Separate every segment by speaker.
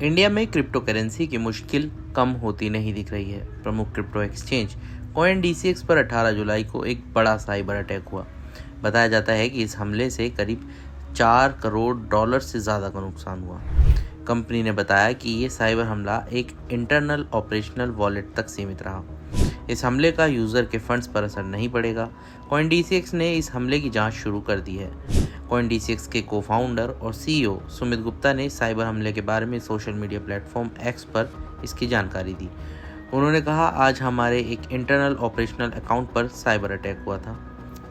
Speaker 1: India में crypto currency की मुश्किल कम होती नहीं दिख रही है। प्रमुख क्रिप्टो एक्सचेंज CoinDCX पर 18 जुलाई को एक बड़ा साइबर अटैक हुआ। बताया जाता है कि इस हमले से करीब $4 करोड़ से ज़्यादा का नुकसान हुआ। कंपनी ने बताया कि ये साइबर हमला एक इंटरनल ऑपरेशनल वॉलेट तक सीमित रहा। इस हमले का यूज़र के फंड्स पर असर नहीं पड़ेगा। CoinDCX ने इस हमले की जांच शुरू कर दी है। CoinDCX के को-फाउंडर और CEO सुमित गुप्ता ने साइबर हमले के बारे में सोशल मीडिया प्लेटफॉर्म X पर इसकी जानकारी दी। उन्होंने कहा, आज हमारे एक इंटरनल ऑपरेशनल अकाउंट पर साइबर अटैक हुआ था।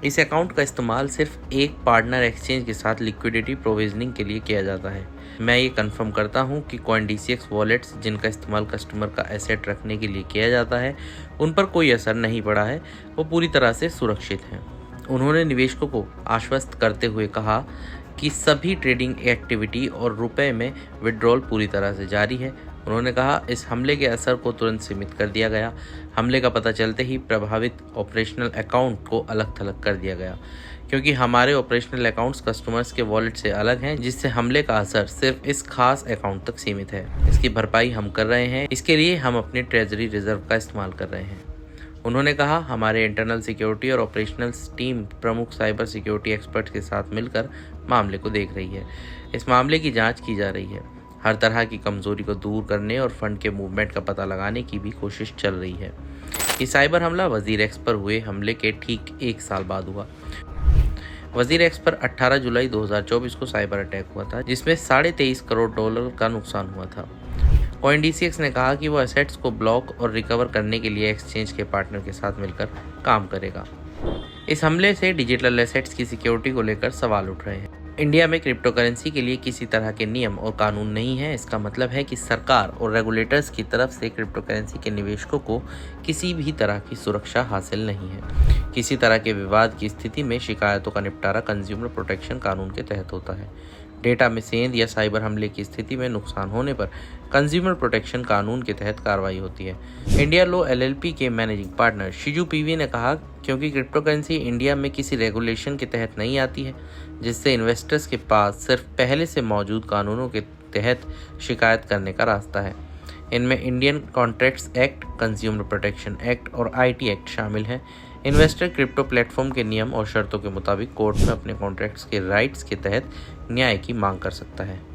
Speaker 1: इस अकाउंट का इस्तेमाल सिर्फ एक पार्टनर एक्सचेंज के साथ लिक्विडिटी प्रोविजनिंग के लिए किया जाता है। मैं ये कंफर्म करता हूँ कि CoinDCX वॉलेट्स जिनका इस्तेमाल कस्टमर का एसेट रखने के लिए किया जाता है, उन पर कोई असर नहीं पड़ा है, वो पूरी तरह से सुरक्षित हैं। उन्होंने निवेशकों को आश्वस्त करते हुए कहा कि सभी ट्रेडिंग एक्टिविटी और रुपए में विड्रॉल पूरी तरह से जारी है। उन्होंने कहा, इस हमले के असर को तुरंत सीमित कर दिया गया। हमले का पता चलते ही प्रभावित ऑपरेशनल अकाउंट को अलग थलग कर दिया गया, क्योंकि हमारे ऑपरेशनल अकाउंट्स कस्टमर्स के वॉलेट से अलग हैं, जिससे हमले का असर सिर्फ इस खास अकाउंट तक सीमित है। इसकी भरपाई हम कर रहे हैं। इसके लिए हम अपने ट्रेजरी रिजर्व का इस्तेमाल कर रहे हैं। उन्होंने कहा, हमारे इंटरनल सिक्योरिटी और ऑपरेशनल टीम प्रमुख साइबर सिक्योरिटी एक्सपर्ट के साथ मिलकर मामले को देख रही है। इस मामले की जांच की जा रही है। हर तरह की कमजोरी को दूर करने और फंड के मूवमेंट का पता लगाने की भी कोशिश चल रही है। ये साइबर हमला वजीर एक्स पर हुए हमले के ठीक 1 साल बाद हुआ। वजीर एक्स पर 18 जुलाई 2024 को साइबर अटैक हुआ था, जिसमें $23.5 करोड़ का नुकसान हुआ था। CoinDCX ने कहा कि वो एसेट्स को ब्लॉक और रिकवर करने के लिए एक्सचेंज के पार्टनर के साथ मिलकर काम करेगा। इस हमले से डिजिटल एसेट्स की सिक्योरिटी को लेकर सवाल उठ रहे हैं। इंडिया में क्रिप्टो करेंसी के लिए किसी तरह के नियम और कानून नहीं है। इसका मतलब है कि सरकार और रेगुलेटर्स की तरफ से क्रिप्टो करेंसी के निवेशकों को किसी भी तरह की सुरक्षा हासिल नहीं है। किसी तरह के विवाद की स्थिति में शिकायतों का निपटारा कंज्यूमर प्रोटेक्शन कानून के तहत होता है। डेटा में सेंध या साइबर हमले की स्थिति में नुकसान होने पर कंज्यूमर प्रोटेक्शन कानून के तहत कार्रवाई होती है। इंडिया लो LLP के मैनेजिंग पार्टनर शिजू PV ने कहा, क्योंकि क्रिप्टो करेंसी इंडिया में किसी रेगुलेशन के तहत नहीं आती है, जिससे इन्वेस्टर्स के पास सिर्फ पहले से मौजूद कानूनों के तहत शिकायत करने का रास्ता है। इनमें Indian contracts act, consumer protection act और IT एक्ट शामिल हैं। इन्वेस्टर क्रिप्टो प्लेटफॉर्म के नियम और शर्तों के मुताबिक कोर्ट में अपने कॉन्ट्रैक्ट्स के राइट्स के तहत न्याय की मांग कर सकता है।